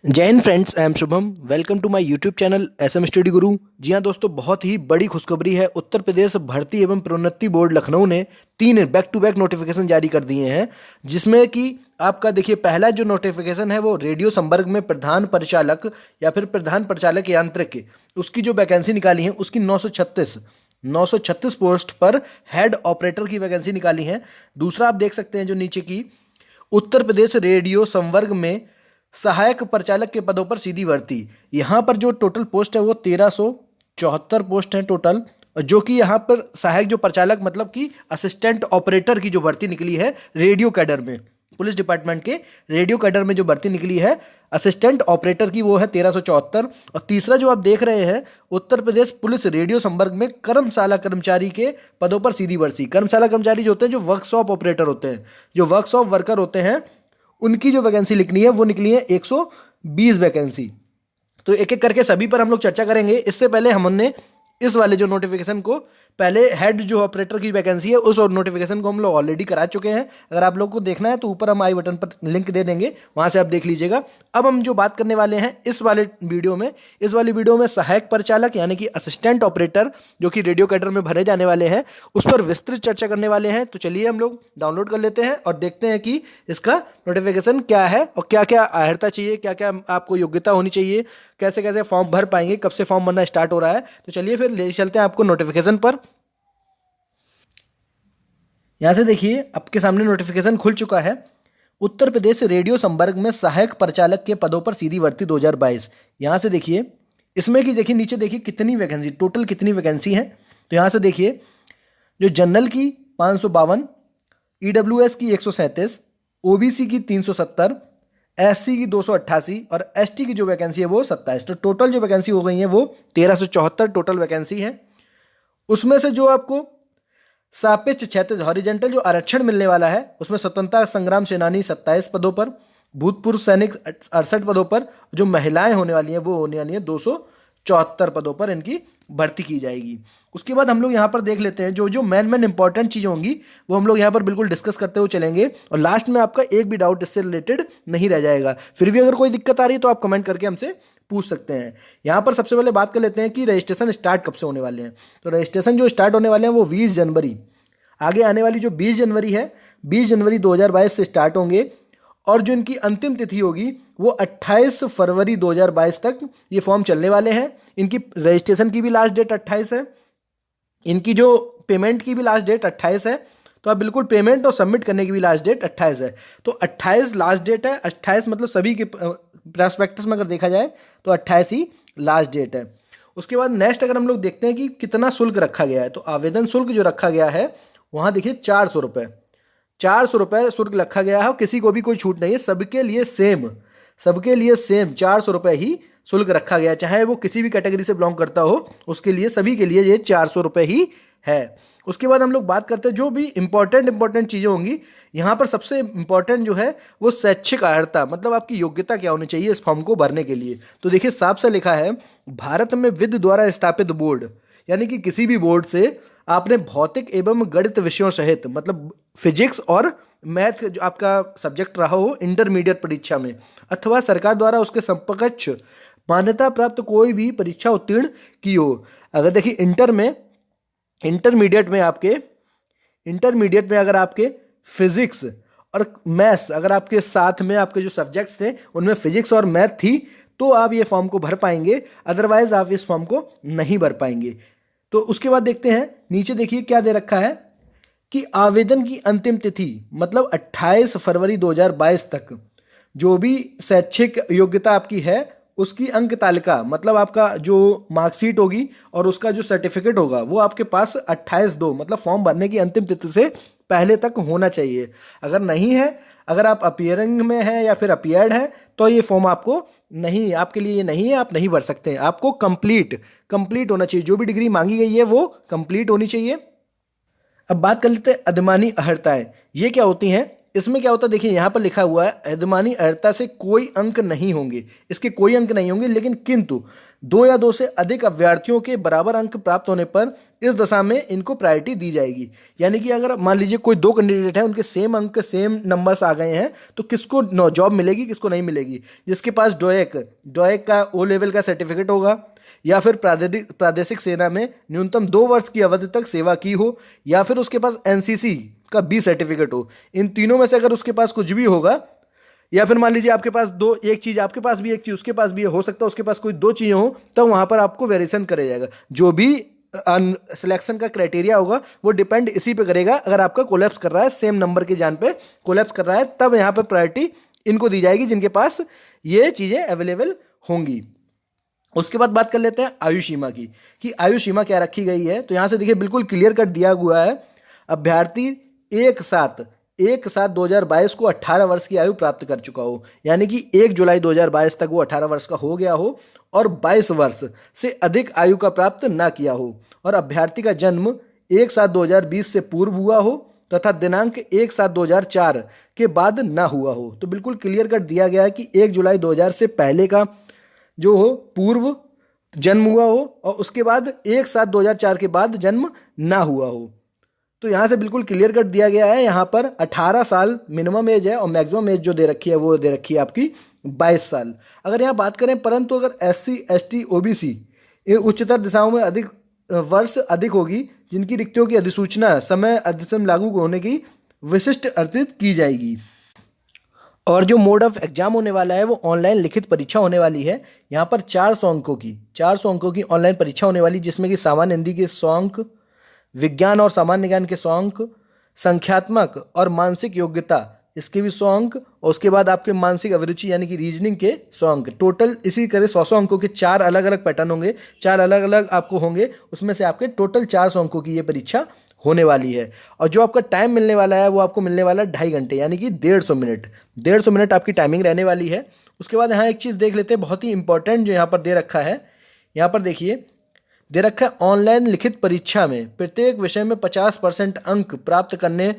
जय हिंद friends, I am Shubham. Welcome to my YouTube channel SM study Guru. जी हाँ दोस्तों, बहुत ही बड़ी खुशखबरी है। उत्तर प्रदेश भर्ती एवं प्रोन्नति बोर्ड लखनऊ ने 3 बैक टू बैक नोटिफिकेशन जारी कर दिए हैं, जिसमें कि आपका देखिए पहला जो नोटिफिकेशन है वो रेडियो संवर्ग में प्रधान परिचालक या फिर प्रधान परिचालक यांत्रिक, उसकी जो वैकेंसी निकाली है उसकी 936 पोस्ट पर हेड ऑपरेटर की वैकेंसी निकाली है। दूसरा आप देख सकते हैं जो नीचे की उत्तर प्रदेश रेडियो संवर्ग में सहायक परिचालक के पदों पर सीधी भर्ती। यहाँ पर जो टोटल पोस्ट है वो 1374 पोस्ट है टोटल, जो कि यहाँ पर सहायक जो परिचालक मतलब कि असिस्टेंट ऑपरेटर की जो भर्ती निकली है रेडियो कैडर में, पुलिस डिपार्टमेंट के रेडियो कैडर में जो भर्ती निकली है असिस्टेंट ऑपरेटर की वो है 1374। और तीसरा जो आप देख रहे हैं उत्तर प्रदेश पुलिस रेडियो संवर्ग में कर्मशाला कर्मचारी के पदों पर सीधी भर्ती। कर्मशाला कर्मचारी जो होते हैं, जो वर्कशॉप ऑपरेटर होते हैं, जो वर्कशॉप वर्कर होते हैं, उनकी जो वैकेंसी निकली है वो निकली है 120 वैकेंसी। तो एक एक करके सभी पर हम लोग चर्चा करेंगे। इससे पहले हमने इस वाले जो नोटिफिकेशन को, पहले हेड जो ऑपरेटर की वैकेंसी है उस और नोटिफिकेशन को हम लोग ऑलरेडी करा चुके हैं। अगर आप लोग को देखना है तो ऊपर हम आई बटन पर लिंक दे देंगे, वहां से आप देख लीजिएगा। अब हम जो बात करने वाले हैं इस वाले वीडियो में, इस वाली वीडियो में सहायक परिचालक यानी कि असिस्टेंट ऑपरेटर जो कि रेडियो कैडर में भरे जाने वाले हैं उस पर विस्तृत चर्चा करने वाले हैं। तो चलिए हम लोग डाउनलोड कर लेते हैं और देखते हैं कि इसका नोटिफिकेशन क्या है और क्या क्या अर्हता चाहिए, क्या क्या आपको योग्यता होनी चाहिए, कैसे कैसे फॉर्म भर पाएंगे, कब से फॉर्म भरना स्टार्ट हो रहा है। तो चलिए फिर ले चलते हैं आपको नोटिफिकेशन पर। यहाँ से देखिए आपके सामने नोटिफिकेशन खुल चुका है। उत्तर प्रदेश रेडियो संवर्ग में सहायक परिचालक के पदों पर सीधी भर्ती 2022। यहाँ से देखिए इसमें कि देखिए नीचे देखिए कितनी वैकेंसी, टोटल कितनी वैकेंसी है। तो यहाँ से देखिए जो जनरल की 552, ईडब्ल्यूएस की 137, ओबीसी की 370, एससी की 288 और एसटी की जो वैकेंसी है वो 27। तो टोटल जो वैकेंसी हो गई है वो 1374 टोटल वैकेंसी है। उसमें से जो आपको सापेक्ष क्षैतिज हॉरिजेंटल जो आरक्षण मिलने वाला है उसमें स्वतंत्रता संग्राम सेनानी 27 पदों पर, भूतपूर्व सैनिक 68 पदों पर, जो महिलाएं होने वाली हैं वो होने वाली हैं 274 पदों पर इनकी भर्ती की जाएगी। उसके बाद हम लोग यहाँ पर देख लेते हैं जो जो मेन इंपॉर्टेंट चीज़ें होंगी वो हम लोग यहाँ पर बिल्कुल डिस्कस करते हुए चलेंगे और लास्ट में आपका एक भी डाउट इससे रिलेटेड नहीं रह जाएगा। फिर भी अगर कोई दिक्कत आ रही है तो आप कमेंट करके हमसे पूछ सकते हैं। यहाँ पर सबसे पहले बात कर लेते हैं कि रजिस्ट्रेशन स्टार्ट कब से होने वाले हैं। तो रजिस्ट्रेशन जो स्टार्ट होने वाले हैं वो 20 जनवरी, आगे आने वाली जो 20 जनवरी है, 20 जनवरी 2022 से स्टार्ट होंगे और जो इनकी अंतिम तिथि होगी वो 28 फरवरी 2022 तक ये फॉर्म चलने वाले हैं। इनकी रजिस्ट्रेशन की भी लास्ट डेट 28 है, इनकी जो पेमेंट की भी लास्ट डेट 28 है। तो आप बिल्कुल पेमेंट और सबमिट करने की भी लास्ट डेट 28 है। तो 28 लास्ट डेट है, 28 मतलब सभी के प्रॉस्पेक्टस में अगर देखा जाए तो 28 ही लास्ट डेट है। उसके बाद नेक्स्ट अगर हम लोग देखते हैं कि कितना शुल्क रखा गया है, तो आवेदन शुल्क जो रखा गया है वहाँ देखिए 400 रुपये, 400 रुपये शुल्क रखा गया है और किसी को भी कोई छूट नहीं है, सबके लिए सेम, सबके लिए सेम 400 रुपये ही शुल्क रखा गया है। चाहे वो किसी भी कैटेगरी से बिलोंग करता हो उसके लिए, सभी के लिए ये 400 रुपये ही है। उसके बाद हम लोग बात करते हैं जो भी इंपॉर्टेंट चीज़ें होंगी। यहाँ पर सबसे इंपॉर्टेंट जो है वो शैक्षिक अर्हता, मतलब आपकी योग्यता क्या होनी चाहिए इस फॉर्म को भरने के लिए। तो देखिए साफ से लिखा है भारत में विधि द्वारा स्थापित बोर्ड, यानी कि किसी भी बोर्ड से आपने भौतिक एवं गणित विषयों सहित मतलब फिजिक्स और मैथ जो आपका सब्जेक्ट रहा हो इंटरमीडिएट परीक्षा में, अथवा सरकार द्वारा उसके समकक्ष मान्यता प्राप्त कोई भी परीक्षा उत्तीर्ण की हो। अगर देखिए इंटरमीडिएट में अगर आपके फिजिक्स और मैथ्स, अगर आपके साथ में आपके जो सब्जेक्ट्स थे उनमें फिजिक्स और मैथ थी तो आप ये फॉर्म को भर पाएंगे, अदरवाइज आप इस फॉर्म को नहीं भर पाएंगे। तो उसके बाद देखते हैं नीचे देखिए क्या दे रखा है कि आवेदन की अंतिम तिथि मतलब 28 फरवरी 2022 तक जो भी शैक्षिक योग्यता आपकी है उसकी अंक तालिका, मतलब आपका जो मार्कशीट होगी और उसका जो सर्टिफिकेट होगा वो आपके पास 28/2 मतलब फॉर्म भरने की अंतिम तिथि से पहले तक होना चाहिए। अगर नहीं है, अगर आप अपीयरिंग में हैं या फिर अपीयर्ड है तो ये फॉर्म आपको नहीं, आपके लिए ये नहीं है, आप नहीं भर सकते हैं। आपको कंप्लीट होना चाहिए, जो भी डिग्री मांगी गई है वो कंप्लीट होनी चाहिए। अब बात कर लेते हैं अधिमानी अर्हताएं। ये क्या होती हैं? इसमें क्या होता है देखिए, यहाँ पर लिखा हुआ है अधिमानी अर्हता से कोई अंक नहीं होंगे, इसके कोई अंक नहीं होंगे, लेकिन किंतु 2 या 2 से अधिक अभ्यर्थियों के बराबर अंक प्राप्त होने पर इस दशा में इनको प्रायोरिटी दी जाएगी। यानी कि अगर मान लीजिए कोई 2 कैंडिडेट हैं, उनके सेम अंक सेम नंबर्स आ गए हैं, तो किसको जॉब मिलेगी, किसको नहीं मिलेगी? जिसके पास डोएक का O लेवल का सर्टिफिकेट होगा, या फिर प्रादेशिक सेना में न्यूनतम 2 वर्ष की अवधि तक सेवा की हो, या फिर उसके पास NCC का B सर्टिफिकेट हो। इन तीनों में से अगर उसके पास कुछ भी होगा, या फिर मान लीजिए आपके पास एक चीज़ आपके पास भी, एक चीज़ उसके पास भी हो सकता है उसके पास कोई 2 चीज़ें हो, तब वहाँ पर आपको वेरिएशन करा जाएगा। जो भी सिलेक्शन का क्राइटेरिया होगा वो डिपेंड इसी पे करेगा। अगर आपका कोलैप्स कर रहा है, सेम नंबर की जान पे कोलैप्स कर रहा है, तब यहाँ पर प्रायोरिटी इनको दी जाएगी जिनके पास ये चीज़ें अवेलेबल होंगी। उसके बाद बात कर लेते हैं आयु सीमा की, कि आयु सीमा क्या रखी गई है। तो यहाँ से देखिए बिल्कुल क्लियर कट दिया हुआ है, अभ्यर्थी एक साथ 2022 को 18 वर्ष की आयु प्राप्त कर चुका हो, यानी कि 1 जुलाई 2022 तक वो 18 वर्ष का हो गया हो और 22 वर्ष से अधिक आयु का प्राप्त ना किया हो, और अभ्यर्थी का जन्म 1/7/2020 से पूर्व हुआ हो तथा दिनांक 1/7/2004 के बाद ना हुआ हो। तो बिल्कुल क्लियर कट दिया गया है कि 1 जुलाई 2000 से पहले का जो हो पूर्व जन्म हुआ हो, और उसके बाद 1/7/2004 के बाद जन्म ना हुआ हो। तो यहाँ से बिल्कुल क्लियर कट दिया गया है। यहाँ पर 18 साल मिनिमम एज है, और मैक्सिमम एज जो दे रखी है वो दे रखी है आपकी 22 साल। अगर यहाँ बात करें, परंतु अगर SC ST OBC ये उच्चतर दिशाओं में अधिक वर्ष अधिक होगी, जिनकी रिक्तियों की अधिसूचना समय अधिनियम लागू होने की विशिष्ट अर्थित की जाएगी। और जो मोड ऑफ एग्जाम होने वाला है वो ऑनलाइन लिखित परीक्षा होने वाली है। यहाँ पर 400 अंकों की ऑनलाइन परीक्षा होने वाली, जिसमें कि सामान्य हिंदी के 100 अंक, विज्ञान और सामान्य ज्ञान के 100 अंक, संख्यात्मक और मानसिक योग्यता इसके भी 100 अंक, और उसके बाद आपके मानसिक अभिरुचि यानी कि रीजनिंग के 100 अंक। टोटल इसी तरह 100 अंकों के 4 अलग अलग पैटर्न होंगे, 4 अलग अलग आपको होंगे, उसमें से आपके टोटल 400 अंकों की ये परीक्षा होने वाली है। और जो आपका टाइम मिलने वाला है वो आपको मिलने वाला है 2.5 घंटे, यानी कि 150 मिनट आपकी टाइमिंग रहने वाली है। उसके बाद यहाँ एक चीज़ देख लेते हैं, बहुत ही इंपॉर्टेंट जो यहाँ पर दे रखा है। यहाँ पर देखिए दे रखा है, ऑनलाइन लिखित परीक्षा में प्रत्येक विषय में 50% अंक प्राप्त करने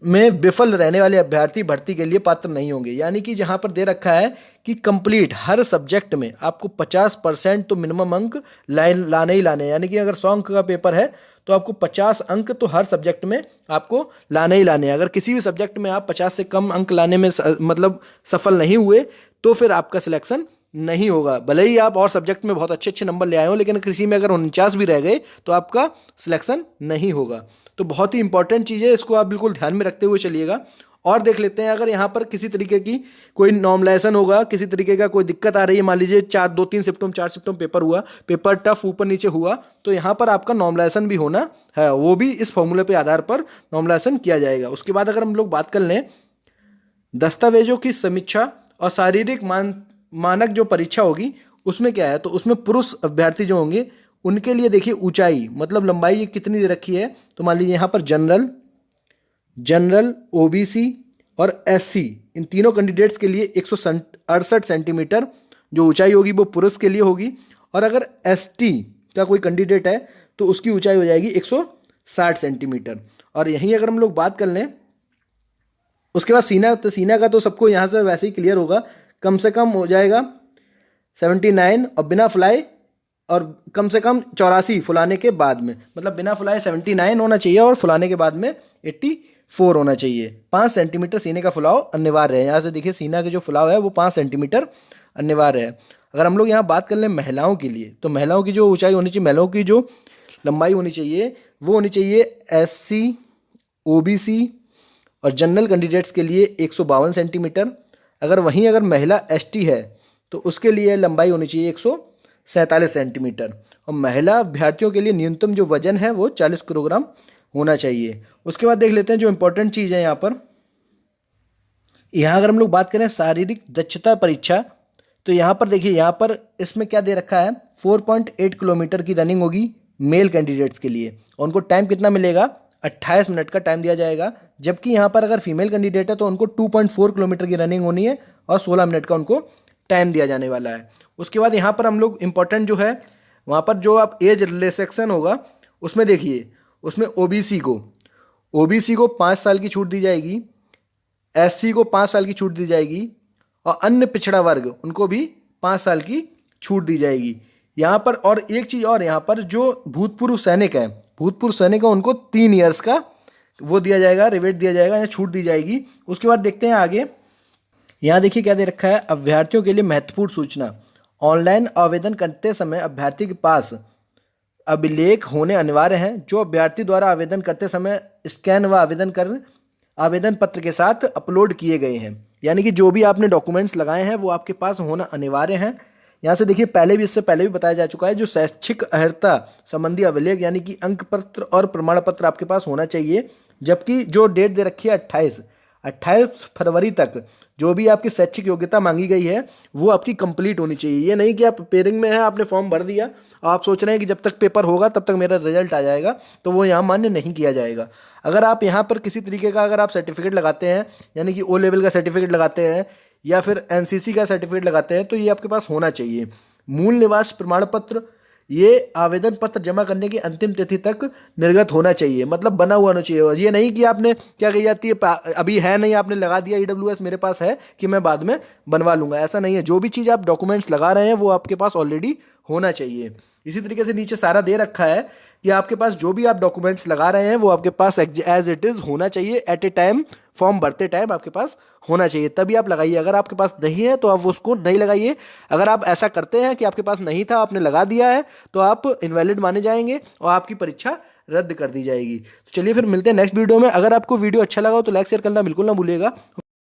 में विफल रहने वाले अभ्यर्थी भर्ती के लिए पात्र नहीं होंगे। यानी कि जहाँ पर दे रखा है कि कंप्लीट हर सब्जेक्ट में आपको 50% तो मिनिमम अंक लाने ही लाने, यानी कि अगर 100 अंक का पेपर है तो आपको 50 अंक तो हर सब्जेक्ट में आपको लाने ही लाने हैं। अगर किसी भी सब्जेक्ट में आप 50 से कम अंक लाने में मतलब सफल नहीं हुए तो फिर आपका सिलेक्शन नहीं होगा। भले ही आप और सब्जेक्ट में बहुत अच्छे अच्छे नंबर ले आए हो, लेकिन किसी में अगर 49 भी रह गए तो आपका सिलेक्शन नहीं होगा। तो बहुत ही इंपॉर्टेंट चीज़ है, इसको आप बिल्कुल ध्यान में रखते हुए चलिएगा। और देख लेते हैं, अगर यहाँ पर किसी तरीके की कोई नॉर्मलाइजेशन होगा, किसी तरीके का कोई दिक्कत आ रही है, मान लीजिए 2-3 सिम्टम 4 सिम्टम पेपर हुआ, पेपर टफ ऊपर नीचे हुआ, तो यहाँ पर आपका नॉर्मलाइजेशन भी होना है, वो भी इस फॉर्मूले पे आधार पर नॉर्मलाइजेशन किया जाएगा। उसके बाद अगर हम लोग बात कर लें दस्तावेजों की समीक्षा और शारीरिक मानक जो परीक्षा होगी उसमें क्या है, तो उसमें पुरुष अभ्यर्थी जो होंगे उनके लिए देखिए ऊंचाई मतलब लंबाई ये कितनी दे रखी है। तो मान लीजिए यहाँ पर जनरल OBC और SC इन तीनों कैंडिडेट्स के लिए 168 सेंटीमीटर जो ऊंचाई होगी वो पुरुष के लिए होगी, और अगर ST का कोई कैंडिडेट है तो उसकी ऊंचाई हो जाएगी 160 सेंटीमीटर। और यहीं अगर हम लोग बात कर लें उसके बाद सीना, तो सीना का तो सबको यहाँ से वैसे ही क्लियर होगा, कम से कम हो जाएगा 79 और बिना फुलाए, और कम से कम 84 फुलाने के बाद में, मतलब बिना फुलाए 79 होना चाहिए और फुलाने के बाद में 84 होना चाहिए। 5 सेंटीमीटर सीने का फुलाव अनिवार्य है। यहाँ से देखिए सीना के जो फुलाव है वो 5 सेंटीमीटर अनिवार्य है। अगर हम लोग यहाँ बात कर लें महिलाओं के लिए, तो महिलाओं की जो ऊंचाई होनी चाहिए, महिलाओं की जो लंबाई होनी चाहिए वो होनी चाहिए SC OBC और जनरल कैंडिडेट्स के लिए 152 सेंटीमीटर। अगर महिला ST है तो उसके लिए लंबाई होनी चाहिए 147 सेंटीमीटर, और महिला अभ्यर्थियों के लिए न्यूनतम जो वजन है वो 40 किलोग्राम होना चाहिए। उसके बाद देख लेते हैं जो इंपॉर्टेंट चीज़ है यहाँ अगर हम लोग बात करें शारीरिक दक्षता परीक्षा, तो यहाँ पर देखिए यहाँ पर इसमें क्या दे रखा है, 4.8 किलोमीटर की रनिंग होगी मेल कैंडिडेट्स के लिए, और उनको टाइम कितना मिलेगा, 28 मिनट का टाइम दिया जाएगा। जबकि यहाँ पर अगर फीमेल कैंडिडेट है तो उनको 2.4 किलोमीटर की रनिंग होनी है और 16 मिनट का उनको टाइम दिया जाने वाला है। उसके बाद यहाँ पर हम लोग इम्पोर्टेंट जो है वहाँ पर जो आप एज रिलैक्सेशन होगा उसमें देखिए, उसमें OBC को 5 साल की छूट दी जाएगी, SC को 5 साल की छूट दी जाएगी और अन्य पिछड़ा वर्ग उनको भी 5 साल की छूट दी जाएगी। यहाँ पर और एक चीज़ और, यहाँ पर जो भूतपूर्व सैनिक हैं, भूतपूर्व सैनिक हैं उनको 3 ईयर्स का वो दिया जाएगा, रिबेट दिया जाएगा या छूट दी जाएगी। उसके बाद देखते हैं आगे। यहाँ देखिए क्या दे रखा है, अभ्यर्थियों के लिए महत्वपूर्ण सूचना। ऑनलाइन आवेदन करते समय अभ्यर्थी के पास अभिलेख होने अनिवार्य है, जो अभ्यर्थी द्वारा आवेदन करते समय स्कैन व आवेदन पत्र के साथ अपलोड किए गए हैं। यानी कि जो भी आपने डॉक्यूमेंट्स लगाए हैं वो आपके पास होना अनिवार्य है। यहाँ से देखिए पहले भी, इससे पहले भी बताया जा चुका है, जो शैक्षिक अर्हता संबंधी अभिलेख यानी कि अंक पत्र और प्रमाण पत्र आपके पास होना चाहिए। जबकि जो डेट दे रखी है 28 फरवरी तक जो भी आपकी शैक्षिक योग्यता मांगी गई है वो आपकी कंप्लीट होनी चाहिए। ये नहीं कि आप प्रिपेयरिंग में है, आपने फॉर्म भर दिया और आप सोच रहे हैं कि जब तक पेपर होगा तब तक मेरा रिजल्ट आ जाएगा, तो वो यहाँ मान्य नहीं किया जाएगा। अगर आप यहाँ पर किसी तरीके का अगर आप सर्टिफिकेट लगाते हैं, यानी कि O लेवल का सर्टिफिकेट लगाते हैं या फिर NCC का सर्टिफिकेट लगाते हैं, तो ये आपके पास होना चाहिए। मूल निवास प्रमाण पत्र, ये आवेदन पत्र जमा करने की अंतिम तिथि तक निर्गत होना चाहिए, मतलब बना हुआ होना चाहिए। ये नहीं कि आपने क्या कही जाती है, अभी है नहीं, आपने लगा दिया EWS मेरे पास है कि मैं बाद में बनवा लूँगा, ऐसा नहीं है। जो भी चीज़ आप डॉक्यूमेंट्स लगा रहे हैं वो आपके पास ऑलरेडी होना चाहिए। इसी तरीके से नीचे सारा दे रखा है कि आपके पास जो भी आप डॉक्यूमेंट्स लगा रहे हैं वो आपके पास एज इट इज़ होना चाहिए, एट ए टाइम, फॉर्म भरते टाइम आपके पास होना चाहिए, तभी आप लगाइए। अगर आपके पास नहीं है तो आप उसको नहीं लगाइए। अगर आप ऐसा करते हैं कि आपके पास नहीं था, आपने लगा दिया है, तो आप इनवैलिड माने जाएंगे और आपकी परीक्षा रद्द कर दी जाएगी। तो चलिए फिर मिलते हैं नेक्स्ट वीडियो में। अगर आपको वीडियो अच्छा लगा हो तो लाइक शेयर करना बिल्कुल ना भूलिएगा।